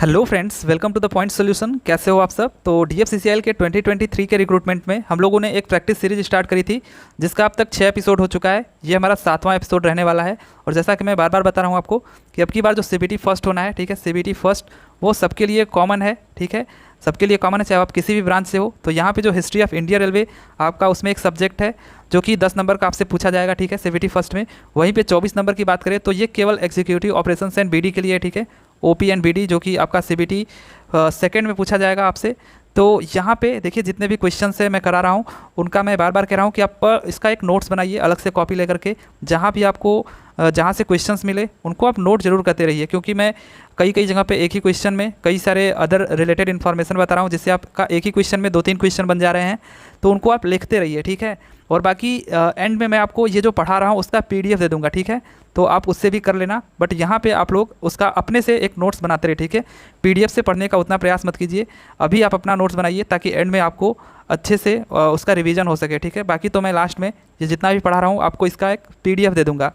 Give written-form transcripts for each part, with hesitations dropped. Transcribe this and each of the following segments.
Hello friends, welcome to the point solution. कैसे हो आप सब। तो डीएफसीसीएल के 2023 के रिक्रूटमेंट में हम लोगों ने एक प्रैक्टिस सीरीज स्टार्ट करी थी जिसका अब तक 6 एपिसोड हो चुका है। ये हमारा 7वां एपिसोड रहने वाला है। और जैसा कि मैं बार बार बता रहा हूँ आपको कि अब की बार जो सीबीटी फर्स्ट होना है, ठीक है, सीबीटी फर्स्ट वो सबके लिए कॉमन है, ठीक है, सबके लिए कॉमन है, चाहे आप किसी भी ब्रांच से हो। तो यहाँ पे जो हिस्ट्री ऑफ इंडिया रेलवे आपका उसमें एक सब्जेक्ट है जो कि 10 नंबर का आपसे पूछा जाएगा, ठीक है, सीबीटी फर्स्ट में। वहीं पे 24 नंबर की बात करें तो ये केवल एग्जीक्यूटिव ऑपरेशंस एंड बीडी के लिए है, ठीक है, ओपी एंड बीडी, जो कि आपका सीबीटी सेकंड में पूछा जाएगा आपसे। तो यहाँ पे देखिए जितने भी क्वेश्चन से मैं करा रहा हूँ उनका मैं बार बार कह रहा हूँ कि आप इसका एक नोट्स बनाइए अलग से कॉपी लेकर के। जहाँ भी आपको जहाँ से क्वेश्चंस मिले उनको आप नोट जरूर करते रहिए, क्योंकि मैं कई कई जगह पे एक ही क्वेश्चन में कई सारे अदर रिलेटेड इन्फॉर्मेशन बता रहा हूँ, जिससे आपका एक ही क्वेश्चन में 2-3 क्वेश्चन बन जा रहे हैं। तो उनको आप लिखते रहिए, ठीक है। और बाकी एंड में मैं आपको ये जो पढ़ा रहा हूँ उसका पीडीएफ दे दूँगा, ठीक है, तो आप उससे भी कर लेना। बट यहाँ पे आप लोग उसका अपने से एक नोट्स बनाते रहे, ठीक है। पीडीएफ से पढ़ने का उतना प्रयास मत कीजिए, अभी आप अपना नोट्स बनाइए ताकि एंड में आपको अच्छे से उसका रिवीजन हो सके, ठीक है। बाकी तो मैं लास्ट में ये जितना भी पढ़ा रहा हूँ आपको इसका एक पीडीएफ दे दूँगा।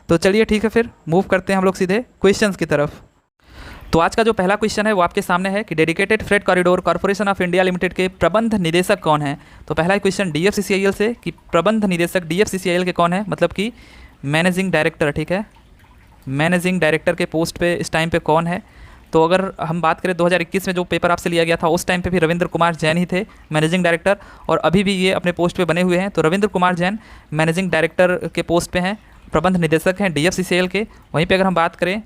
तो चलिए ठीक है, फिर मूव करते हैं हम लोग सीधे क्वेश्चंस की तरफ। तो आज का जो पहला क्वेश्चन है वो आपके सामने है कि dedicated freight corridor corporation of India limited के प्रबंध निदेशक कौन है। तो पहला क्वेश्चन डीएफसीसीआईएल से कि प्रबंध निदेशक डीएफसीसीआईएल के कौन है, मतलब कि मैनेजिंग डायरेक्टर, ठीक है, मैनेजिंग डायरेक्टर के पोस्ट पे इस टाइम पे कौन है। तो अगर हम बात करें 2021 में जो पेपर आपसे लिया गया था उस टाइम पे भी रविंद्र कुमार जैन ही थे मैनेजिंग डायरेक्टर, और अभी भी ये अपने पोस्ट पे बने हुए हैं। तो रविंद्र कुमार जैन मैनेजिंग डायरेक्टर के पोस्ट पे हैं, प्रबंध निदेशक हैं डीएफसीसीएल के। वहीं पे अगर हम बात करें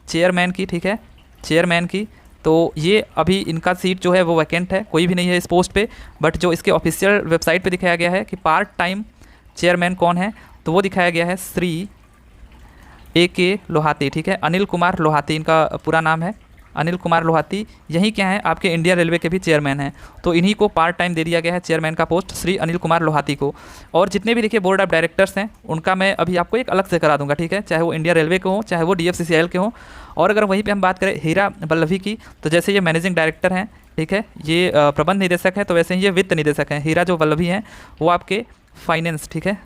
चेयरमैन की, ठीक है, चेयरमैन की, तो ये अभी इनका सीट जो है वो वैकेंट है, कोई भी नहीं है इस पोस्ट पे। बट जो इसके ऑफिशियल वेबसाइट पे दिखाया गया है कि पार्ट टाइम चेयरमैन कौन है, तो वो दिखाया गया है श्री AK लोहाती, ठीक है, अनिल कुमार लोहाती इनका पूरा नाम है, अनिल कुमार लोहाती। यही क्या है, आपके इंडिया रेलवे के भी चेयरमैन हैं। तो इन्हीं को पार्ट टाइम दे दिया गया है चेयरमैन का पोस्ट, श्री अनिल कुमार लोहाती को। और जितने भी देखिए बोर्ड ऑफ डायरेक्टर्स हैं उनका मैं अभी आपको एक अलग से करा दूंगा, ठीक है, चाहे वो इंडिया रेलवे के हों चाहे वो डीएफसीसीआईएल के हों। और अगर वहीं पर हम बात करें हीरा वल्लभी की, तो जैसे ये मैनेजिंग डायरेक्टर हैं, ठीक है, ये प्रबंध निदेशक है, तो वैसे ही ये वित्त निदेशक हैं। हीरा जो वल्लभी हैं वो आपके फाइनेंस, ठीक है,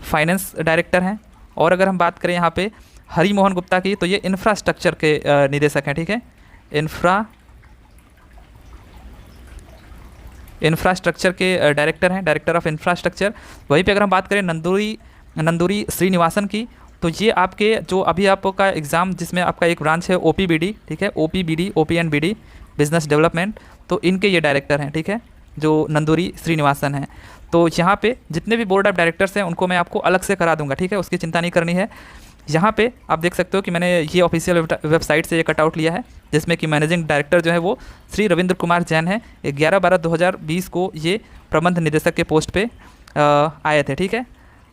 फाइनेंस डायरेक्टर हैं। और अगर हम बात करें यहाँ पे हरि मोहन गुप्ता की, तो ये इंफ्रास्ट्रक्चर के निदेशक हैं, ठीक है, इंफ्रास्ट्रक्चर के डायरेक्टर हैं, डायरेक्टर ऑफ इंफ्रास्ट्रक्चर। वहीं पे अगर हम बात करें नंदूरी श्रीनिवासन की, तो ये आपके जो अभी आपका एग्ज़ाम जिसमें आपका एक ब्रांच है ओपीबीडी, ठीक है, OPBD, OP and BD, business development, तो इनके ये डायरेक्टर हैं, ठीक है, जो नंदूरी श्रीनिवासन हैं। तो यहाँ पे जितने भी बोर्ड ऑफ डायरेक्टर्स हैं उनको मैं आपको अलग से करा दूंगा, ठीक है, उसकी चिंता नहीं करनी है। यहाँ पे आप देख सकते हो कि मैंने ये ऑफिशियल वेबसाइट से ये कटआउट लिया है, जिसमें कि मैनेजिंग डायरेक्टर जो है वो श्री रविंद्र कुमार जैन है। 11/12/2020 को ये प्रबंध निदेशक के पोस्ट पे आए थे, ठीक है।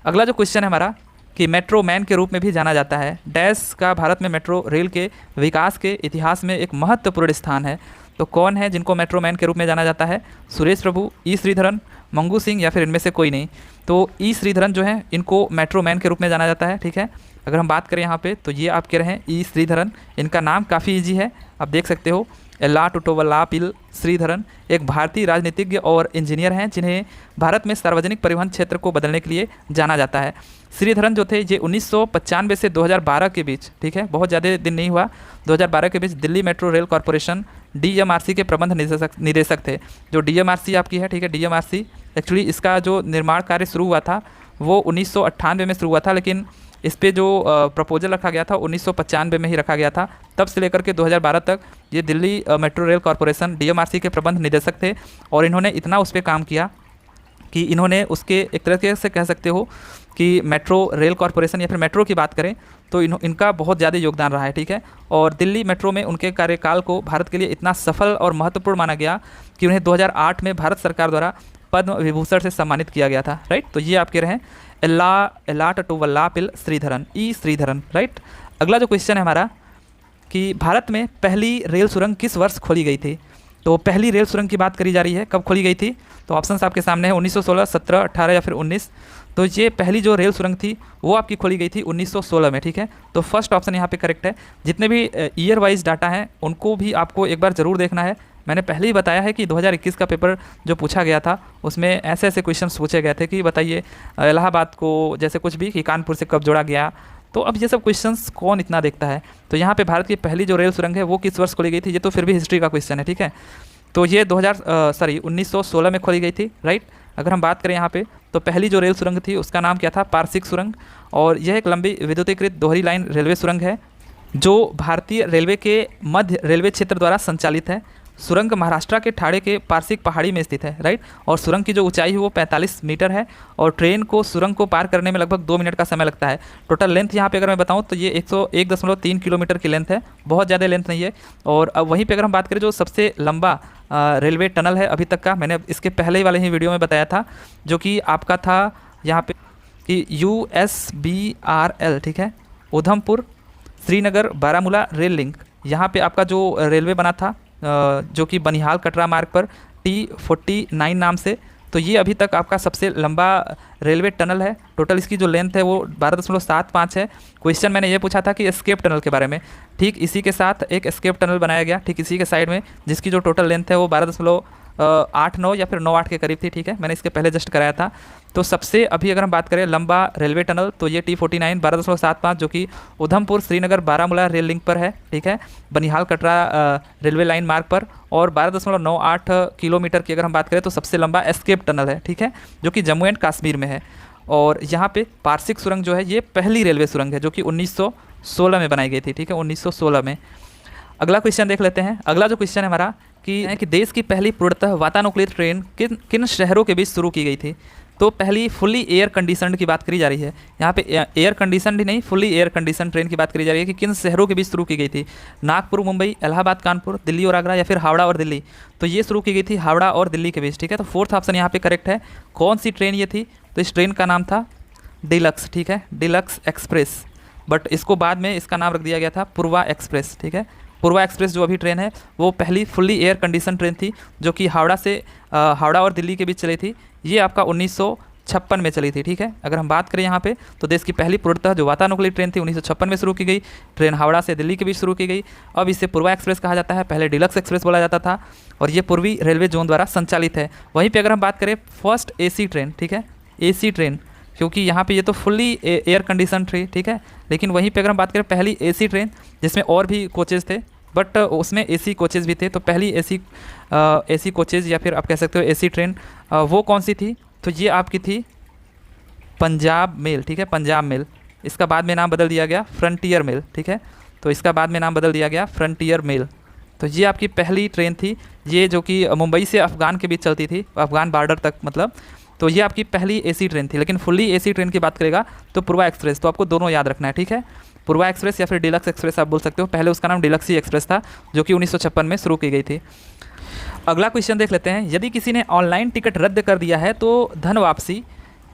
अगला जो क्वेश्चन है हमारा कि मेट्रो मैन के रूप में भी जाना जाता है डैश का भारत में मेट्रो रेल के विकास के इतिहास में एक महत्वपूर्ण स्थान है। तो कौन है जिनको मेट्रो मैन के रूप में जाना जाता है, सुरेश प्रभु, ई श्रीधरन, मंगू सिंह, या फिर इनमें से कोई नहीं। तो ई श्रीधरन जो है इनको मेट्रो मैन के रूप में जाना जाता है, ठीक है। अगर हम बात करें यहाँ पे तो ये आप कह रहे हैं ई श्रीधरन, इनका नाम काफ़ी ईजी है, आप देख सकते हो, एल्लाटुटोवल्लापिल श्रीधरन एक भारतीय राजनीतिज्ञ और इंजीनियर हैं जिन्हें भारत में सार्वजनिक परिवहन क्षेत्र को बदलने के लिए जाना जाता है। श्रीधरन जो थे ये 1995 से 2012 के बीच, ठीक है, बहुत ज़्यादा दिन नहीं हुआ, 2012 के बीच Delhi metro rail corporation DMRC के प्रबंध निदेशक थे। जो DMRC आपकी है, ठीक है, DMRC एक्चुअली इसका जो निर्माण कार्य शुरू हुआ था वो 1998 में शुरू हुआ था, लेकिन इस पे जो प्रपोजल रखा गया था 1995 में ही रखा गया था। तब से लेकर के 2012 तक ये Delhi metro rail corporation DMRC के प्रबंध निदेशक थे। और इन्होंने इतना उस पर काम किया कि इन्होंने उसके एक तरह से कह सकते हो कि मेट्रो रेल कॉरपोरेशन या फिर मेट्रो की बात करें तो इनका बहुत ज़्यादा योगदान रहा है, ठीक है। और दिल्ली मेट्रो में उनके कार्यकाल को भारत के लिए इतना सफल और महत्वपूर्ण माना गया कि उन्हें 2008 में भारत सरकार द्वारा पद्म विभूषण से सम्मानित किया गया था, राइट। तो ये आप कह रहे हैं एल्लाटुटोवल्लापिल श्रीधरन, ई श्रीधरन, राइट। अगला जो क्वेश्चन है हमारा कि भारत में पहली रेल सुरंग किस वर्ष खोली गई थी। तो पहली रेल सुरंग की बात करी जा रही है, कब खोली गई थी। तो ऑप्शंस आपके सामने है 1916, 17, 18 या फिर 19। तो ये पहली जो रेल सुरंग थी वो आपकी खोली गई थी 1916 में, ठीक है। तो फर्स्ट ऑप्शन यहाँ पे करेक्ट है। जितने भी ईयर वाइज डाटा हैं उनको भी आपको एक बार ज़रूर देखना है। मैंने पहले ही बताया है कि 2021 का पेपर जो पूछा गया था उसमें ऐसे ऐसे क्वेश्चन पूछे गए थे कि बताइए इलाहाबाद को जैसे कुछ भी कि कानपुर से कब जोड़ा गया, तो अब ये सब क्वेश्चंस कौन इतना देखता है। तो यहाँ पे भारत की पहली जो रेल सुरंग है वो किस वर्ष खोली गई थी, ये तो फिर भी हिस्ट्री का क्वेश्चन है, ठीक है। तो ये 1916 में खोली गई थी, राइट। अगर हम बात करें यहाँ पे तो पहली जो रेल सुरंग थी उसका नाम क्या था, पारसिक सुरंग। और यह एक लंबी विद्युतीकृत दोहरी लाइन रेलवे सुरंग है जो भारतीय रेलवे के मध्य रेलवे क्षेत्र द्वारा संचालित है। सुरंग महाराष्ट्र के ठाणे के पारसिक पहाड़ी में स्थित है, राइट। और सुरंग की जो ऊंचाई है वो 45 मीटर है और ट्रेन को सुरंग को पार करने में लगभग 2 मिनट का समय लगता है। टोटल लेंथ यहाँ पे अगर मैं बताऊँ तो ये 101.3 किलोमीटर की लेंथ है, बहुत ज़्यादा लेंथ नहीं है। और अब वहीं पे अगर हम बात करें जो सबसे लंबा रेलवे टनल है अभी तक का, मैंने इसके पहले वाले ही वीडियो में बताया था, जो कि आपका था यहाँ पे कि USBRL, ठीक है, उधमपुर श्रीनगर बारामूला रेल लिंक। यहाँ पे आपका जो रेलवे बना था जो कि बनिहाल कटरा मार्ग पर T49 नाम से, तो ये अभी तक आपका सबसे लंबा रेलवे टनल है। टोटल इसकी जो लेंथ है वो 12.75 है। क्वेश्चन मैंने ये पूछा था कि एस्केप टनल के बारे में, ठीक इसी के साथ एक एस्केप टनल बनाया गया, ठीक इसी के साइड में, जिसकी जो टोटल लेंथ है वो 12.89 या फिर 98 के करीब थी, ठीक है। मैंने इसके पहले जस्ट कराया था। तो सबसे अभी अगर हम बात करें लंबा रेलवे टनल तो ये T49 12.75 जो कि उधमपुर श्रीनगर बारामूला रेल लिंक पर है, ठीक है, बनिहाल कटरा रेलवे लाइन मार्ग पर। और 12.98 किलोमीटर की अगर हम बात करें तो सबसे लंबा एस्केप टनल है, ठीक है, जो कि जम्मू एंड कश्मीर में है। और यहाँ पे पारसिक सुरंग जो है ये पहली रेलवे सुरंग है जो कि 1916 में बनाई गई थी, ठीक है, 1916 में। अगला क्वेश्चन देख लेते हैं। अगला जो क्वेश्चन है हमारा कि देश की पहली पूर्णतः वातानुकूलित ट्रेन किन किन शहरों के बीच शुरू की गई थी। तो पहली फुल्ली एयर कंडीशनड की बात करी जा रही है यहाँ पे, एयर कंडीशनड ही नहीं फुल्ली एयर कंडीशन ट्रेन की बात करी जा रही है कि किन शहरों के बीच शुरू की गई थी। नागपुर, मुंबई, इलाहाबाद, कानपुर, दिल्ली और आगरा, या फिर हावड़ा और दिल्ली। तो ये शुरू की गई थी हावड़ा और दिल्ली के बीच, ठीक है। तो फोर्थ ऑप्शन यहाँ पे करेक्ट है। कौन सी ट्रेन ये थी, तो इस ट्रेन का नाम था डिलक्स, ठीक है, डिलक्स एक्सप्रेस। बट इसको बाद में इसका नाम रख दिया गया था पूर्वा एक्सप्रेस, ठीक है। पूर्वा एक्सप्रेस जो अभी ट्रेन है वो पहली फुल्ली एयर कंडीशन ट्रेन थी जो कि हावड़ा और दिल्ली के बीच चली थी। ये आपका 1956 में चली थी, ठीक है। अगर हम बात करें यहाँ पे तो देश की पहली पूर्णतः जो वातानुकूलित ट्रेन थी 1956 में शुरू की गई। ट्रेन हावड़ा से दिल्ली के बीच शुरू की गई। अब इसे पूर्वा एक्सप्रेस कहा जाता है, पहले डिलक्स एक्सप्रेस बोला जाता था। और ये पूर्वी रेलवे जोन द्वारा संचालित है। वहीं पर अगर हम बात करें फर्स्ट AC ट्रेन, ठीक है, AC ट्रेन, क्योंकि यहाँ पे ये तो फुल्ली एयर कंडीशन थी, ठीक है। लेकिन वहीं पे अगर हम बात करें पहली AC ट्रेन जिसमें और भी कोचेज़ थे बट उसमें AC कोचेज़ भी थे, तो पहली AC कोचेज़ या फिर आप कह सकते हो AC ट्रेन वो कौन सी थी, तो ये आपकी थी पंजाब मेल, ठीक है, पंजाब मेल। इसका बाद में नाम बदल दिया गया फ्रंटियर मेल, ठीक है। तो इसका बाद में नाम बदल दिया गया फ्रंटियर मेल। तो ये आपकी पहली ट्रेन थी, ये जो कि मुंबई से अफ़गान के बीच चलती थी, अफ़गान बॉर्डर तक मतलब। तो ये आपकी पहली AC ट्रेन थी। लेकिन फुल्ली AC ट्रेन की बात करेगा तो पूर्वा एक्सप्रेस, तो आपको दोनों याद रखना है, ठीक है। पूर्वा एक्सप्रेस या फिर डिलक्स एक्सप्रेस आप बोल सकते हो। पहले उसका नाम डिलक्स ही एक्सप्रेस था जो कि 1956 में शुरू की गई थी। अगला क्वेश्चन देख लेते हैं। यदि किसी ने ऑनलाइन टिकट रद्द कर दिया है तो धन वापसी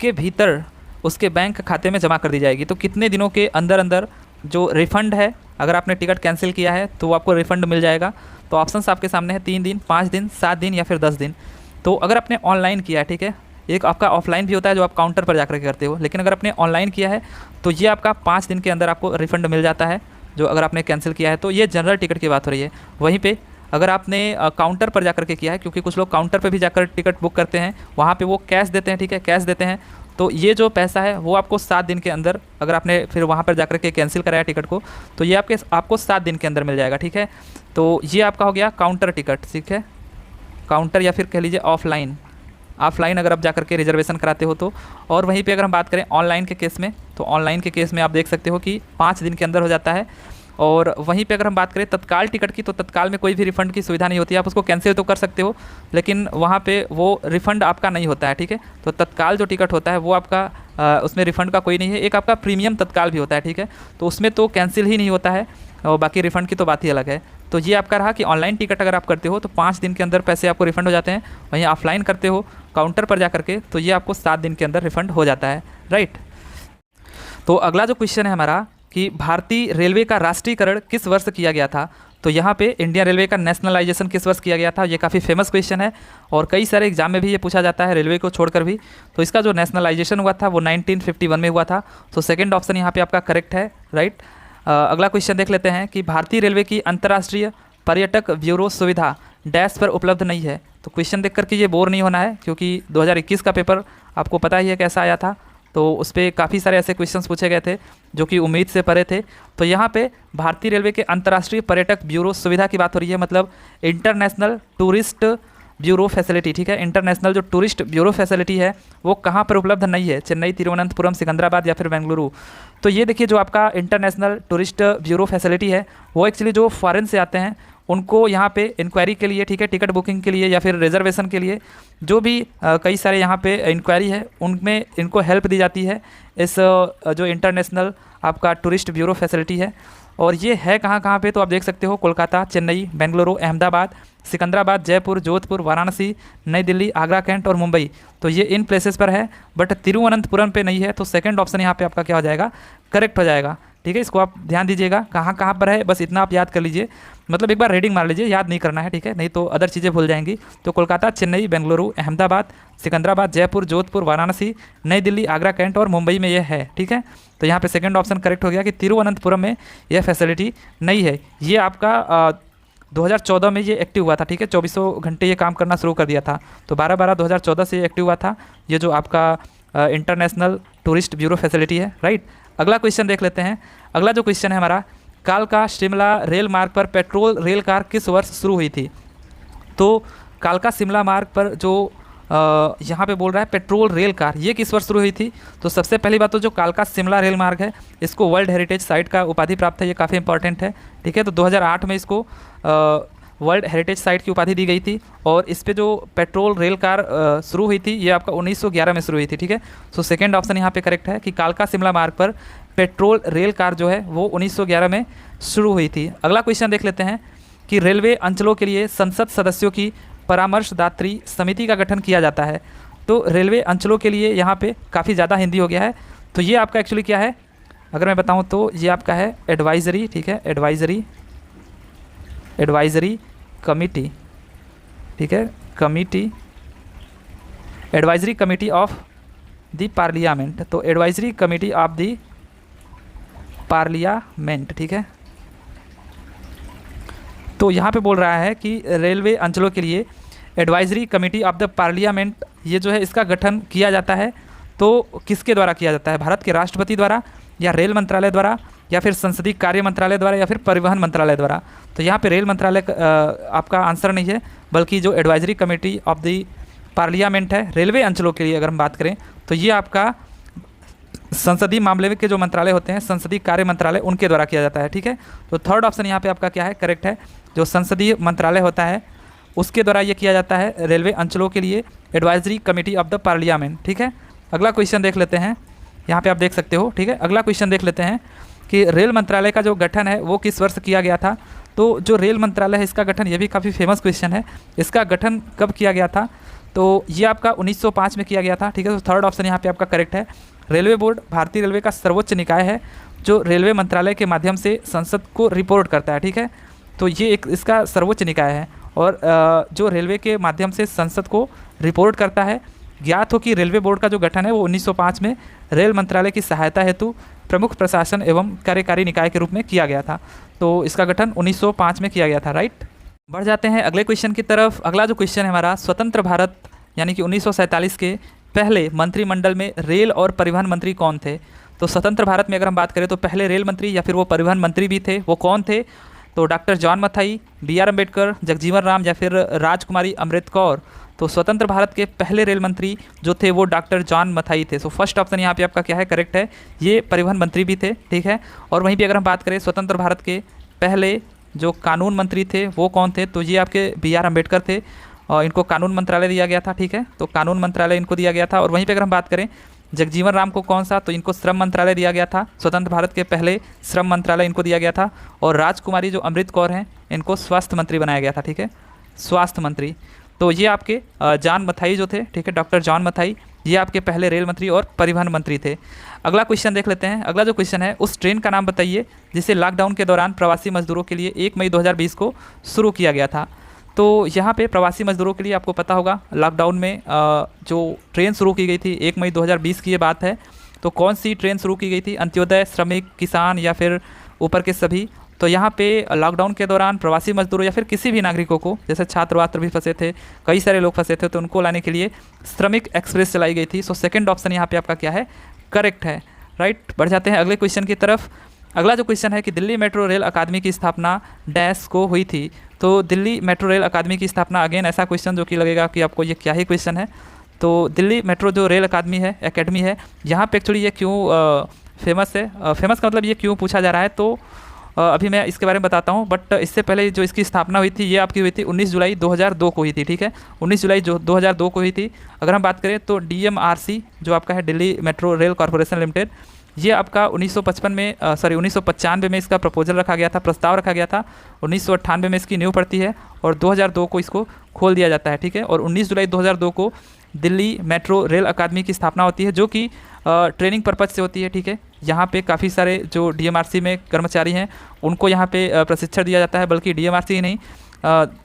के भीतर उसके बैंक खाते में जमा कर दी जाएगी। तो कितने दिनों के अंदर अंदर जो रिफ़ंड है, अगर आपने टिकट कैंसिल किया है तो आपको रिफ़ंड मिल जाएगा। तो ऑप्शंस आपके सामने है 3 दिन, 5 दिन, 7 दिन या फिर 10 दिन। तो अगर आपने ऑनलाइन किया है, ठीक है, एक आपका ऑफलाइन भी होता है जो आप काउंटर पर जाकर के करते हो, लेकिन अगर आपने ऑनलाइन किया है तो ये आपका 5 दिन के अंदर आपको रिफ़ंड मिल जाता है, जो अगर आपने कैंसिल किया है। तो ये जनरल टिकट की बात हो रही है। वहीं पे अगर आपने काउंटर पर जाकर के किया है, क्योंकि कुछ लोग काउंटर पर भी जाकर टिकट बुक करते हैं, वहाँ पे वो कैश देते हैं, ठीक है, कैश देते हैं। तो ये जो पैसा है वो आपको 7 दिन के अंदर, अगर आपने फिर वहाँ पर जाकर के कैंसिल कराया टिकट को, तो ये आपको 7 दिन के अंदर मिल जाएगा, ठीक है। तो ये आपका हो गया काउंटर टिकट, ठीक है, काउंटर या फिर कह लीजिए ऑफलाइन अगर आप जाकर के रिजर्वेशन कराते हो तो। और वहीं पे अगर हम बात करें ऑनलाइन के केस में, तो ऑनलाइन के केस में आप देख सकते हो कि 5 दिन के अंदर हो जाता है। और वहीं पे अगर हम बात करें तत्काल टिकट की, तो तत्काल में कोई भी रिफ़ंड की सुविधा नहीं होती है। आप उसको कैंसिल तो कर सकते हो लेकिन वहाँ पे वो रिफ़ंड आपका नहीं होता है, ठीक है। तो तत्काल जो टिकट होता है वो आपका उसमें रिफ़ंड का कोई नहीं है। एक आपका प्रीमियम तत्काल भी होता है, ठीक है, तो उसमें तो कैंसिल ही नहीं होता है और बाकी रिफ़ंड की तो बात ही अलग है। तो ये आपका रहा कि ऑनलाइन टिकट अगर आप करते हो तो 5 दिन के अंदर पैसे आपको रिफ़ंड हो जाते हैं। वहीं ऑफलाइन करते हो काउंटर पर जा करके तो ये आपको 7 दिन के अंदर रिफ़ंड हो जाता है, राइट। तो अगला जो क्वेश्चन है हमारा कि भारतीय रेलवे का राष्ट्रीयकरण किस वर्ष किया गया था। तो यहाँ पे इंडियन रेलवे का नेशनलाइजेशन किस वर्ष किया गया था, ये काफ़ी फेमस क्वेश्चन है और कई सारे एग्जाम में भी ये पूछा जाता है रेलवे को छोड़कर भी। तो इसका जो नेशनलाइजेशन हुआ था वो 1951 में हुआ था। तो सेकंड ऑप्शन यहाँ पे आपका करेक्ट है, राइट। अगला क्वेश्चन देख लेते हैं कि भारतीय रेलवे की अंतर्राष्ट्रीय पर्यटक ब्यूरो सुविधा डैश पर उपलब्ध नहीं है। तो क्वेश्चन देख करके ये बोर नहीं होना है क्योंकि 2021 का पेपर आपको पता ही है कैसा आया था तो उस पर काफ़ी सारे ऐसे क्वेश्चंस पूछे गए थे जो कि उम्मीद से परे थे। तो यहाँ पे भारतीय रेलवे के अंतर्राष्ट्रीय पर्यटक ब्यूरो सुविधा की बात हो रही है, मतलब इंटरनेशनल टूरिस्ट ब्यूरो फैसिलिटी, ठीक है। इंटरनेशनल जो टूरिस्ट ब्यूरो फैसिलिटी है वो कहाँ पर उपलब्ध नहीं है, चेन्नई, तिरुवनंतपुरम, सिकंदराबाद या फिर बेंगलुरु। तो ये देखिए जो आपका इंटरनेशनल टूरिस्ट ब्यूरो फैसिलिटी है वो एक्चुअली जो फॉरेन से आते हैं उनको यहाँ पे इंक्वायरी के लिए, ठीक है, टिकट बुकिंग के लिए या फिर रिजर्वेशन के लिए, जो भी कई सारे यहाँ पे इंक्वायरी है उनमें इनको हेल्प दी जाती है इस जो इंटरनेशनल आपका टूरिस्ट ब्यूरो फैसिलिटी है। और ये है कहाँ कहाँ पे, तो आप देख सकते हो कोलकाता, चेन्नई, बेंगलुरु, अहमदाबाद, सिकंदराबाद, जयपुर, जोधपुर, वाराणसी, नई दिल्ली, आगरा, कैंट और मुंबई। तो ये इन प्लेसेस पर है, बट तिरुवनंतपुरम पे नहीं है। तो सेकंड ऑप्शन यहाँ पे आपका क्या हो जाएगा, करेक्ट हो जाएगा, ठीक है। इसको आप ध्यान दीजिएगा कहाँ कहाँ पर है, बस इतना आप याद कर लीजिए, मतलब एक बार रीडिंग मार लीजिए, याद नहीं करना है, ठीक है, नहीं तो अदर चीज़ें भूल जाएंगी। तो कोलकाता, चेन्नई, बेंगलुरु, अहमदाबाद, सिकंदराबाद, जयपुर, जोधपुर, वाराणसी, नई दिल्ली, आगरा, कैंट और मुंबई में यह है, ठीक है। तो यहाँ पे सेकंड ऑप्शन करेक्ट हो गया कि तिरुवनंतपुरम में यह फैसिलिटी नहीं है। ये आपका 2014 में ये एक्टिव हुआ था, ठीक है, 24 घंटे ये काम करना शुरू कर दिया था। तो 12/12/2014 से ये एक्टिव हुआ था, ये जो आपका इंटरनेशनल टूरिस्ट ब्यूरो फैसिलिटी है, राइट। अगला क्वेश्चन देख लेते हैं। अगला जो क्वेश्चन है हमारा, कालका शिमला रेल मार्ग पर पेट्रोल रेल कार किस वर्ष शुरू हुई थी। तो कालका शिमला मार्ग पर जो यहाँ पे बोल रहा है पेट्रोल रेल कार, ये किस वर्ष शुरू हुई थी। तो सबसे पहली बात तो जो कालका शिमला रेल मार्ग है इसको वर्ल्ड हेरिटेज साइट का उपाधि प्राप्त है, ये काफ़ी इंपॉर्टेंट है, ठीक है। तो 2008 में इसको वर्ल्ड हेरिटेज साइट की उपाधि दी गई थी। और इस पे जो पेट्रोल रेल कार शुरू हुई थी ये आपका 1911 में शुरू हुई थी, ठीक है। सो सेकेंड ऑप्शन यहाँ पे करेक्ट है कि कालका शिमला मार्ग पर पेट्रोल रेल कार जो है वो 1911 में शुरू हुई थी। अगला क्वेश्चन देख लेते हैं कि रेलवे अंचलों के लिए संसद सदस्यों की परामर्शदात्री समिति का गठन किया जाता है। तो रेलवे अंचलों के लिए यहाँ पे काफ़ी ज़्यादा हिंदी हो गया है। तो ये आपका एक्चुअली क्या है, अगर मैं बताऊँ तो ये आपका है एडवाइजरी, ठीक है, एडवाइजरी कमिटी, ठीक है, advisory committee of the parliament. तो advisory committee of the parliament, ठीक है। तो यहाँ पे बोल रहा है कि रेलवे अंचलों के लिए advisory committee of the parliament ये जो है इसका गठन किया जाता है। तो किसके द्वारा किया जाता है, भारत के राष्ट्रपति द्वारा या रेल मंत्रालय द्वारा या फिर संसदीय कार्य मंत्रालय द्वारा या फिर परिवहन मंत्रालय द्वारा। तो यहाँ पे रेल मंत्रालय आपका आंसर नहीं है, बल्कि जो advisory committee of the parliament है रेलवे अंचलों के लिए अगर हम बात करें तो ये आपका संसदीय मामले के जो मंत्रालय होते हैं, संसदीय कार्य मंत्रालय, उनके द्वारा किया जाता है, ठीक है। तो थर्ड ऑप्शन यहाँ पे आपका क्या है, करेक्ट है। जो संसदीय मंत्रालय होता है उसके द्वारा ये किया जाता है रेलवे अंचलों के लिए, advisory committee of the parliament, ठीक है। अगला क्वेश्चन देख लेते हैं, यहाँ पे आप देख सकते हो, ठीक है। अगला क्वेश्चन देख लेते हैं कि रेल मंत्रालय का जो गठन है वो किस वर्ष किया गया था। तो जो रेल मंत्रालय है इसका गठन, ये भी काफ़ी फेमस क्वेश्चन है, इसका गठन कब किया गया था। तो ये आपका 1905 में किया गया था, ठीक है। तो थर्ड ऑप्शन यहाँ पे आपका करेक्ट है। रेलवे बोर्ड भारतीय रेलवे का सर्वोच्च निकाय है जो रेलवे मंत्रालय के माध्यम से संसद को रिपोर्ट करता है, ठीक है। तो ये एक इसका सर्वोच्च निकाय है और जो रेलवे के माध्यम से संसद को रिपोर्ट करता है। ज्ञात हो कि रेलवे बोर्ड का जो गठन है वो 1905 में रेल मंत्रालय की सहायता हेतु प्रमुख प्रशासन एवं कार्यकारी निकाय के रूप में किया गया था। तो इसका गठन 1905 में किया गया था, राइट। बढ़ जाते हैं अगले क्वेश्चन की तरफ। अगला जो क्वेश्चन है हमारा, स्वतंत्र भारत यानी कि 1947 के पहले मंत्रिमंडल में रेल और परिवहन मंत्री कौन थे। तो स्वतंत्र भारत में अगर हम बात करें तो पहले रेल मंत्री या फिर वो परिवहन मंत्री भी थे, वो कौन थे। तो doctor John Mathai, BR Ambedkar, Jagjivan Ram या फिर राजकुमारी अमृत कौर। तो स्वतंत्र भारत के पहले रेल मंत्री जो थे वो डॉक्टर जॉन मथाई थे। सो फर्स्ट ऑप्शन यहाँ पे आपका क्या है, करेक्ट है, ये परिवहन मंत्री भी थे, ठीक है। और वहीं पे अगर हम बात करें स्वतंत्र भारत के पहले जो कानून मंत्री थे वो कौन थे, तो ये आपके BR अम्बेडकर थे और इनको कानून मंत्रालय दिया गया था, ठीक है। तो कानून मंत्रालय इनको दिया गया था। और वहीं पे अगर हम बात करें जगजीवन राम को कौन सा, तो इनको श्रम मंत्रालय दिया गया था, स्वतंत्र भारत के पहले श्रम मंत्रालय इनको दिया गया था। और राजकुमारी जो अमृत कौर हैं इनको स्वास्थ्य मंत्री बनाया गया था, ठीक है, स्वास्थ्य मंत्री। तो ये आपके जॉन मथाई जो थे, ठीक है, डॉक्टर जॉन मथाई, ये आपके पहले रेल मंत्री और परिवहन मंत्री थे। अगला क्वेश्चन देख लेते हैं। अगला जो क्वेश्चन है, उस ट्रेन का नाम बताइए जिसे लॉकडाउन के दौरान प्रवासी मजदूरों के लिए 1 मई 2020 को शुरू किया गया था। तो यहाँ पे प्रवासी मजदूरों के लिए आपको पता होगा लॉकडाउन में जो ट्रेन शुरू की गई थी 1 मई 2020 की ये बात है। तो कौन सी ट्रेन शुरू की गई थी, अंत्योदय, श्रमिक, किसान या फिर ऊपर के सभी। तो यहाँ पे लॉकडाउन के दौरान प्रवासी मजदूरों या फिर किसी भी नागरिकों को, जैसे छात्र वात्र भी फंसे थे, कई सारे लोग फंसे थे, तो उनको लाने के लिए श्रमिक एक्सप्रेस चलाई गई थी। सो सेकंड ऑप्शन यहाँ पे आपका क्या है, करेक्ट है, राइट। बढ़ जाते हैं अगले क्वेश्चन की तरफ। अगला जो क्वेश्चन है कि दिल्ली मेट्रो रेल अकादमी की स्थापना डैश को हुई थी। तो दिल्ली मेट्रो रेल अकादमी की स्थापना, अगेन ऐसा क्वेश्चन जो कि लगेगा कि आपको ये क्या ही क्वेश्चन है। तो दिल्ली मेट्रो जो रेल अकादमी है, एकेडमी है, यहाँ पे एक्चुअली ये क्यों फेमस है, फेमस का मतलब ये क्यों पूछा जा रहा है, तो अभी मैं इसके बारे में बताता हूँ। बट इससे पहले जो इसकी स्थापना हुई थी, ये आपकी हुई थी 19 जुलाई 2002 को हुई थी, ठीक है। 19 जुलाई 2002 को हुई थी। अगर हम बात करें तो DMRC जो आपका है, Delhi metro rail corporation limited, ये आपका 1955 में 1995 में इसका प्रपोजल रखा गया था, प्रस्ताव रखा गया था। 1998 में इसकी नींव पड़ती है और 2002 को इसको खोल दिया जाता है, ठीक है। और 19 जुलाई 2002 को दिल्ली मेट्रो रेल अकादमी की स्थापना होती है, जो कि ट्रेनिंग पर्पज से होती है, ठीक है। यहाँ पे काफ़ी सारे जो DMRC में कर्मचारी हैं उनको यहाँ पे प्रशिक्षण दिया जाता है, बल्कि DMRC ही नहीं,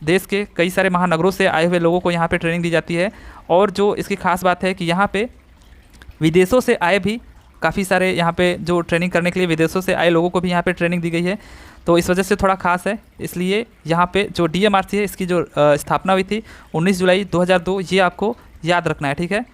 देश के कई सारे महानगरों से आए हुए लोगों को यहाँ पे ट्रेनिंग दी जाती है। और जो इसकी खास बात है कि यहाँ पे विदेशों से आए भी काफ़ी सारे, यहाँ पे जो ट्रेनिंग करने के लिए विदेशों से आए लोगों को भी यहाँ पे ट्रेनिंग दी गई है, तो इस वजह से थोड़ा खास है। इसलिए यहाँ पे जो DMRC है, इसकी जो स्थापना हुई थी 19 जुलाई 2002, ये आपको याद रखना है, ठीक है।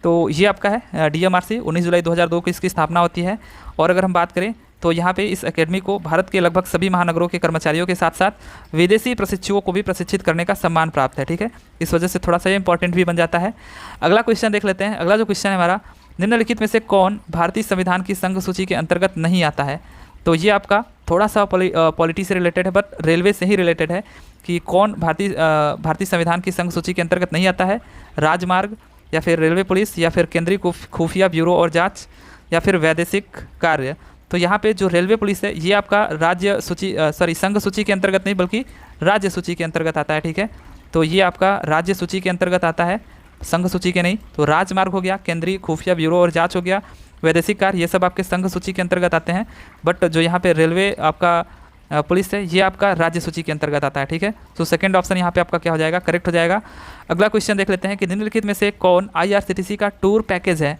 तो ये आपका है DMRC, 19 जुलाई 2002 को इसकी स्थापना होती है। और अगर हम बात करें तो यहाँ पे इस एकेडमी को भारत के लगभग सभी महानगरों के कर्मचारियों के साथ साथ विदेशी प्रशिक्षुओं को भी प्रशिक्षित करने का सम्मान प्राप्त है, ठीक है। इस वजह से थोड़ा सा ये इंपॉर्टेंट भी बन जाता है। अगला क्वेश्चन देख लेते हैं। अगला जो क्वेश्चन है हमारा, निम्नलिखित में से कौन भारतीय संविधान की संघ सूची के अंतर्गत नहीं आता है। तो ये आपका थोड़ा सा पॉलिटी से रिलेटेड है, बट रेलवे से ही रिलेटेड है कि कौन भारतीय संविधान की संघ सूची के अंतर्गत नहीं आता है। राजमार्ग, या फिर रेलवे पुलिस, या फिर केंद्रीय खुफिया ब्यूरो और जांच, या फिर वैदेशिक कार्य। तो यहाँ पे जो रेलवे पुलिस है, ये आपका राज्य सूची संघ सूची के अंतर्गत नहीं बल्कि राज्य सूची के अंतर्गत आता है, ठीक है। तो ये आपका राज्य सूची के अंतर्गत आता है, संघ सूची के नहीं। तो राजमार्ग हो गया, केंद्रीय खुफिया ब्यूरो और जांच हो गया, वैदेशिक कार्य, ये सब आपके संघ सूची के अंतर्गत आते हैं। बट जो यहाँ पे रेलवे आपका पुलिस है, ये आपका राज्य सूची के अंतर्गत आता है, ठीक है। तो सेकंड ऑप्शन यहाँ पे आपका क्या हो जाएगा, करेक्ट हो जाएगा। अगला क्वेश्चन देख लेते हैं कि निम्नलिखित में से कौन IRCTC का टूर पैकेज है।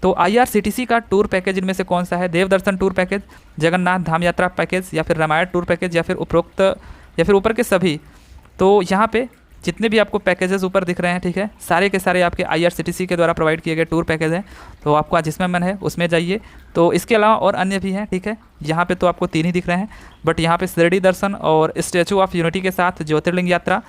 तो IRCTC का टूर पैकेज इनमें से कौन सा है। देवदर्शन टूर पैकेज, जगन्नाथ धाम यात्रा पैकेज, या फिर रामायण टूर पैकेज, या फिर उपरोक्त, या फिर ऊपर के सभी। तो यहाँ पे जितने भी आपको पैकेजेस ऊपर दिख रहे हैं, ठीक है, सारे के सारे आपके IRCTC के द्वारा प्रोवाइड किए गए टूर पैकेज हैं। तो आपको जिसमें मन है उसमें जाइए। तो इसके अलावा और अन्य भी हैं, ठीक है। यहाँ पे तो आपको 3 ही दिख रहे हैं, बट यहाँ पे शिरडी दर्शन और स्टैचू ऑफ यूनिटी के साथ ज्योतिर्लिंग यात्रा,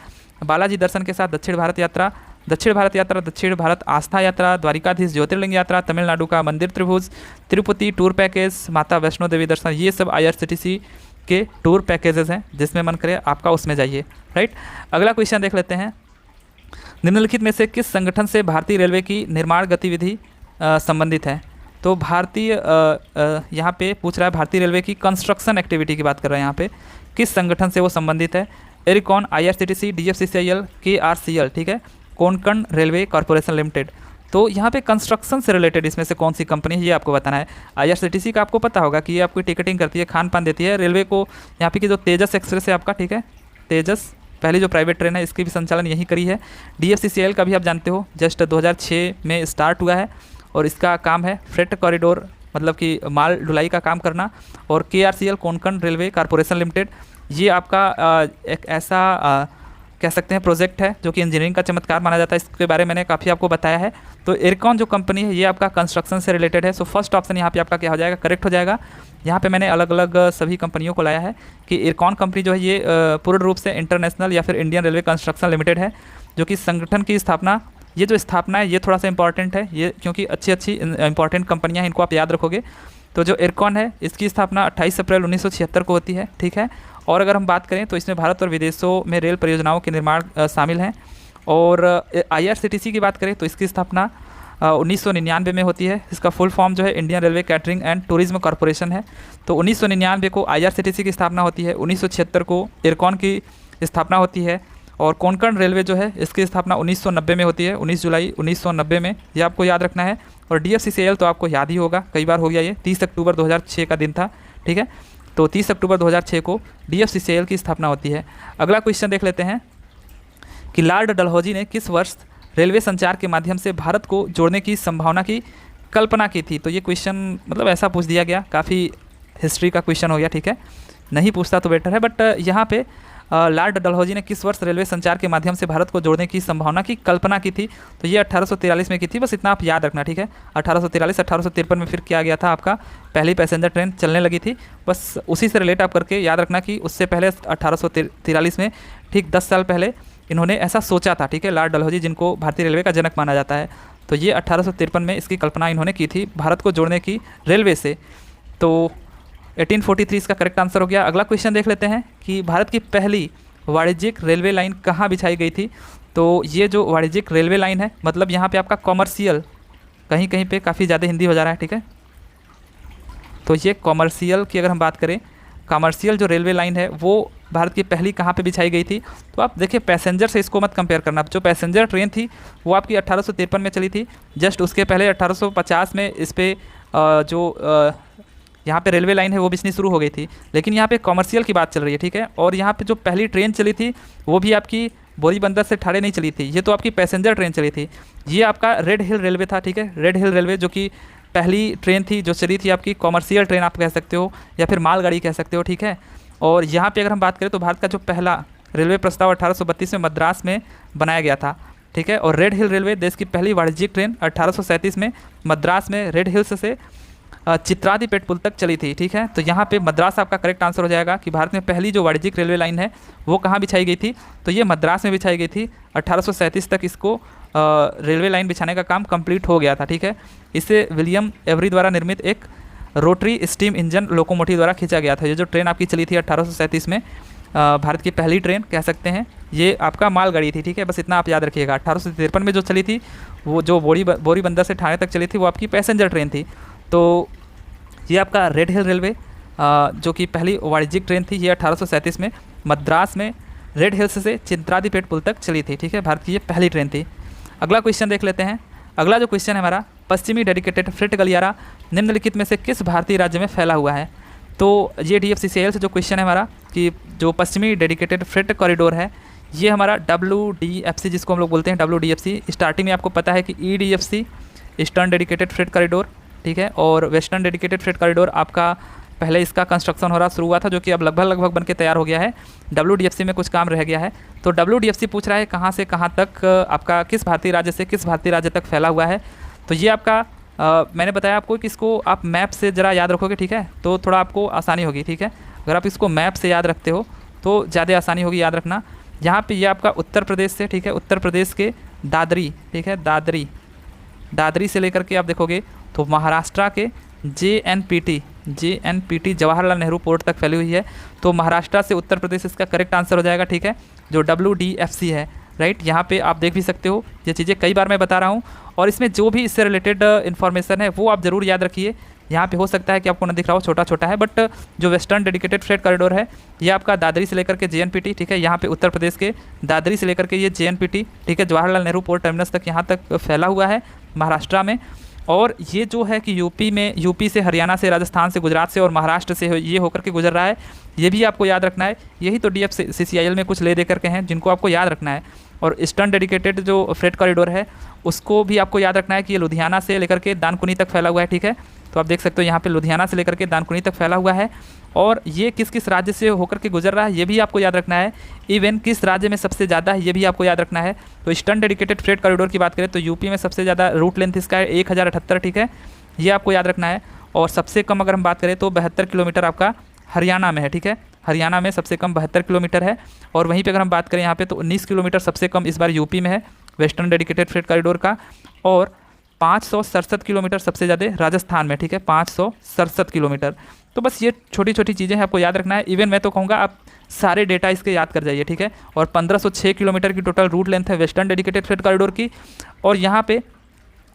बालाजी दर्शन के साथ दक्षिण भारत यात्रा, दक्षिण भारत आस्था यात्रा, द्वारिकाधीश ज्योतिर्लिंग यात्रा, तमिलनाडु का मंदिर त्रिभुज, तिरुपति टूर पैकेज, माता वैष्णो देवी दर्शन, ये सब IRCTC के टूर पैकेजेस हैं। जिसमें मन करे आपका उसमें जाइए, राइट। अगला क्वेश्चन देख लेते हैं। निम्नलिखित में से किस संगठन से भारतीय रेलवे की निर्माण गतिविधि संबंधित है। तो भारतीय यहाँ पे पूछ रहा है भारतीय रेलवे की कंस्ट्रक्शन एक्टिविटी की बात कर रहे हैं। यहाँ पे किस संगठन से वो संबंधित है। एरिकॉन, IRCTC, DFCCIL, KRCL, ठीक है, कोंकण रेलवे कॉरपोरेशन लिमिटेड। तो यहाँ पे कंस्ट्रक्शन से रिलेटेड इसमें से कौन सी कंपनी है, ये आपको बताना है। IRCTC का आपको पता होगा कि ये आपकी टिकटिंग करती है, खान पान देती है। रेलवे को यहाँ पे की जो तेजस एक्सप्रेस है आपका, ठीक है, तेजस पहली जो प्राइवेट ट्रेन है, इसकी भी संचालन यही करी है। DFCCIL का भी आप जानते हो, जस्ट 2006 में स्टार्ट हुआ है और इसका काम है फ्रेट कॉरिडोर, मतलब कि माल ढुलाई का काम करना। और KRCL, Konkan railway corporation limited, ये आपका एक ऐसा कह सकते हैं प्रोजेक्ट है जो कि इंजीनियरिंग का चमत्कार माना जाता है। इसके बारे में मैंने काफ़ी आपको बताया है। तो एरकॉन जो कंपनी है, ये आपका कंस्ट्रक्शन से रिलेटेड है। सो फर्स्ट ऑप्शन यहाँ पे आपका क्या हो जाएगा, करेक्ट हो जाएगा। यहाँ पे मैंने अलग अलग सभी कंपनियों को लाया है कि एरकॉन कंपनी जो है ये पूर्ण रूप से इंटरनेशनल या फिर इंडियन रेलवे कंस्ट्रक्शन लिमिटेड है, जो कि संगठन की स्थापना, ये जो स्थापना है ये थोड़ा सा इंपॉर्टेंट है, ये क्योंकि अच्छी इंपॉर्टेंट कंपनियाँ हैं, इनको आप याद रखोगे। तो जो एरकॉन है इसकी स्थापना 28 अप्रैल 1976 को होती है, ठीक है। और अगर हम बात करें तो इसमें भारत और विदेशों में रेल परियोजनाओं के निर्माण शामिल हैं। और IRCTC की बात करें तो इसकी स्थापना 1999 में होती है। इसका फुल फॉर्म जो है Indian railway catering and tourism corporation है। तो 1999 को IRCTC की स्थापना होती है, 1976 को एरकॉन की स्थापना होती है। और कोंकण रेलवे जो है इसकी स्थापना 1990 में होती है, 19 जुलाई 1990 में, ये आपको याद रखना है। और DFCCIL तो आपको याद ही होगा, कई बार हो गया, ये 30 अक्टूबर 2006 का दिन था, ठीक है। तो 30 अक्टूबर 2006 को DFCCIL की स्थापना होती है। अगला क्वेश्चन देख लेते हैं कि लॉर्ड डलहौजी ने किस वर्ष रेलवे संचार के माध्यम से भारत को जोड़ने की संभावना की कल्पना की थी। तो ये क्वेश्चन मतलब ऐसा पूछ दिया गया, काफ़ी हिस्ट्री का क्वेश्चन हो गया, ठीक है, नहीं पूछता तो बेटर है। बट यहाँ पे लॉर्ड डलहौजी ने किस वर्ष रेलवे संचार के माध्यम से भारत को जोड़ने की संभावना की कल्पना की थी? तो ये 1843 में की थी, बस इतना आप याद रखना, ठीक है। 1843, 1853 में फिर किया गया था आपका पहली पैसेंजर ट्रेन चलने लगी थी, बस उसी से रिलेट आप करके याद रखना कि उससे पहले 1843 में ठीक 10 साल पहले इन्होंने ऐसा सोचा था, ठीक है, लॉर्ड डलहौजी जिनको भारतीय रेलवे का जनक माना जाता है। तो ये 1853 में इसकी कल्पना इन्होंने की थी भारत को जोड़ने की रेलवे से। तो 1843 इसका करेक्ट आंसर हो गया। अगला क्वेश्चन देख लेते हैं कि भारत की पहली वाणिज्यिक रेलवे लाइन कहाँ बिछाई गई थी? तो ये जो वाणिज्यिक रेलवे लाइन है, मतलब यहाँ पे आपका कॉमर्शियल, कहीं कहीं पे काफ़ी ज़्यादा हिंदी हो जा रहा है, ठीक है। तो ये कॉमर्शियल की अगर हम बात करें, कॉमर्शियल जो रेलवे लाइन है वो भारत की पहली कहाँ पे बिछाई गई थी? तो आप देखिए पैसेंजर से इसको मत कंपेयर करना। जो पैसेंजर ट्रेन थी वो आपकी 1853 में चली थी, जस्ट उसके पहले 1850 में इस पर यहाँ पे रेलवे लाइन है वो बिछनी शुरू हो गई थी। लेकिन यहाँ पे कॉमर्शियल की बात चल रही है, ठीक है। और यहाँ पे जो पहली ट्रेन चली थी वो भी आपकी बोरीबंदर से ठाणे नहीं चली थी, ये तो आपकी पैसेंजर ट्रेन चली थी। ये आपका रेड हिल रेलवे था, ठीक है, रेड हिल रेलवे जो कि पहली ट्रेन थी जो चली थी आपकी, कॉमर्शियल ट्रेन आप कह सकते हो या फिर मालगाड़ी कह सकते हो, ठीक है। और यहाँ पे अगर हम बात करें तो भारत का जो पहला रेलवे प्रस्ताव 1832 में मद्रास में बनाया गया था, ठीक है। और रेड हिल रेलवे देश की पहली वाणिज्यिक ट्रेन 1837 में मद्रास में रेड हिल्स से चित्रादिपेट पुल तक चली थी, ठीक है। तो यहाँ पे मद्रास आपका करेक्ट आंसर हो जाएगा कि भारत में पहली जो वाणिज्यिक रेलवे लाइन है वो कहाँ बिछाई गई थी? तो ये मद्रास में बिछाई गई थी। 1837 तक इसको रेलवे लाइन बिछाने का काम कंप्लीट हो गया था, ठीक है। इसे विलियम एवरी द्वारा निर्मित एक रोटरी स्टीम इंजन लोकोमोटिव द्वारा खींचा गया था। ये जो ट्रेन आपकी चली थी 1837 में, भारत की पहली ट्रेन कह सकते हैं, ये आपका मालगाड़ी थी, ठीक है। बस इतना आप याद रखिएगा। 1853 में जो चली थी वो जो बोरीबंदर से ठाणे तक चली थी वो आपकी पैसेंजर ट्रेन थी। तो ये आपका रेड हिल रेलवे जो कि पहली वाणिज्यिक ट्रेन थी, ये 1837 में मद्रास में रेड हिल्स से चित्रादिपेट पुल तक चली थी, ठीक है। भारत की ये पहली ट्रेन थी। अगला क्वेश्चन देख लेते हैं। अगला जो क्वेश्चन है हमारा, पश्चिमी डेडिकेटेड फ्रेट गलियारा निम्नलिखित में से किस भारतीय राज्य में फैला हुआ है? तो ये DFCCIL से जो क्वेश्चन है हमारा कि जो पश्चिमी डेडिकेटेड फ्रेट कॉरिडोर है ये हमारा WDFC जिसको हम लोग बोलते हैं, WDFC। स्टार्टिंग में आपको पता है कि EDFC eastern dedicated freight corridor, ठीक है, और वेस्टर्न डेडिकेटेड फ्रेट कॉरिडोर आपका पहले इसका कंस्ट्रक्शन हो रहा शुरू हुआ था, जो कि अब लगभग बन के तैयार हो गया है। WDFC में कुछ काम रह गया है। तो WDFC पूछ रहा है कहाँ से कहाँ तक आपका किस भारतीय राज्य से किस भारतीय राज्य तक फैला हुआ है। तो ये आपका मैंने बताया आपको कि इसको आप मैप से ज़रा याद रखोगे, ठीक है, तो थोड़ा आपको आसानी होगी, ठीक है। अगर आप इसको मैप से याद रखते हो तो ज़्यादा आसानी होगी याद रखना। यहाँ पे ये आपका उत्तर प्रदेश से, ठीक है, उत्तर प्रदेश के दादरी, ठीक है, दादरी से लेकर के आप देखोगे तो महाराष्ट्र के JNPT जवाहरलाल नेहरू पोर्ट तक फैली हुई है। तो महाराष्ट्र से उत्तर प्रदेश इसका करेक्ट आंसर हो जाएगा, ठीक है, जो WDFC है, राइट। यहाँ पे आप देख भी सकते हो, ये चीज़ें कई बार मैं बता रहा हूँ और इसमें जो भी इससे रिलेटेड इन्फॉर्मेशन है वो आप ज़रूर याद रखिए। यहाँ पे हो सकता है कि आपको न दिख रहा हो, छोटा छोटा है, बट जो वेस्टर्न डेडिकेटेड फ्रेट कॉरिडोर है ये आपका दादरी से लेकर के JNPT, ठीक है, यहाँ पे उत्तर प्रदेश के दादरी से लेकर के ये JNPT, ठीक है, जवाहरलाल नेहरू पोर्ट टर्मिनस तक यहाँ तक फैला हुआ है महाराष्ट्र में। और ये जो है कि यूपी से, हरियाणा से, राजस्थान से, गुजरात से और महाराष्ट्र से ये होकर के गुजर रहा है, ये भी आपको याद रखना है। यही तो DFCCIL में कुछ ले दे करके हैं जिनको आपको याद रखना है। और ईस्टर्न डेडिकेटेड जो फ्रेट कॉरिडोर है उसको भी आपको याद रखना है कि ये लुधियाना से लेकर के दानकुनी तक फैला हुआ है, ठीक है। तो आप देख सकते हो यहाँ पे लुधियाना से लेकर के दानकुनी तक फैला हुआ है। और ये किस किस राज्य से होकर के गुजर रहा है ये भी आपको याद रखना है। इवन किस राज्य में सबसे ज़्यादा है ये भी आपको याद रखना है। तो ईस्टर्न डेडिकेटेड फ्रेट कॉरिडोर की बात करें तो यूपी में सबसे ज़्यादा रूट लेंथ इसका है 1078, ठीक है, ये आपको याद रखना है। और सबसे कम अगर हम बात करें तो 72 किलोमीटर आपका हरियाणा में है, ठीक है, हरियाणा में सबसे कम 72 किलोमीटर है। और वहीं पे अगर हम बात करें यहाँ पे तो 19 किलोमीटर सबसे कम इस बार यूपी में है वेस्टर्न डेडिकेटेड फ्रेट कॉरिडोर का। और 567 किलोमीटर सबसे ज़्यादा राजस्थान में, ठीक है, 567 किलोमीटर। तो बस ये छोटी छोटी चीज़ें हैं आपको याद रखना है। इवन मैं तो कहूँगा आप सारे डेटा इसके याद कर जाइए, ठीक है। और 1506 किलोमीटर की टोटल रूट लेंथ है वेस्टर्न डेडिकेटेड फ्रेट कॉरिडोर की। और यहाँ पे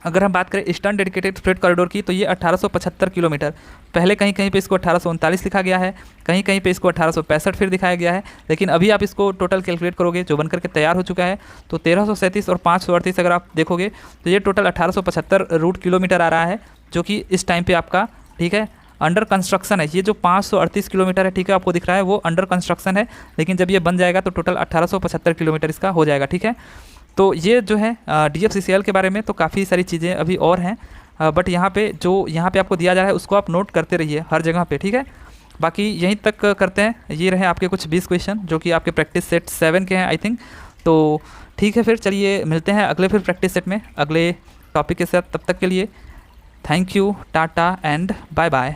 अगर हम बात करें ईस्टर्न डेडिकेटेड फ्रेट कॉरिडोर की तो ये 1875 किलोमीटर, पहले कहीं कहीं पे इसको 1839 लिखा गया है, कहीं कहीं पे इसको 1865 फिर दिखाया गया है। लेकिन अभी आप इसको टोटल कैलकुलेट करोगे जो बनकर के तैयार हो चुका है तो 1337 और 538 अगर आप देखोगे तो ये टोटल 1875 रूट किलोमीटर आ रहा है, जो कि इस टाइम पर आपका, ठीक है, अंडर कंस्ट्रक्शन है। ये जो 538 किलोमीटर है, ठीक है, आपको दिख रहा है वो अंडर कंस्ट्रक्शन है, लेकिन जब ये बन जाएगा तो टोटल 1875 किलोमीटर इसका हो जाएगा, ठीक है। तो ये जो है DFCCIL के बारे में तो काफ़ी सारी चीज़ें अभी और हैं, बट यहाँ पे जो यहाँ पे आपको दिया जा रहा है उसको आप नोट करते रहिए हर जगह पे, ठीक है। बाकी यहीं तक करते हैं। ये रहे आपके कुछ 20 क्वेश्चन जो कि आपके प्रैक्टिस सेट 7 के हैं आई थिंक। तो ठीक है, फिर चलिए मिलते हैं अगले फिर प्रैक्टिस सेट में अगले टॉपिक के साथ। तब तक के लिए thank you, tata and bye bye.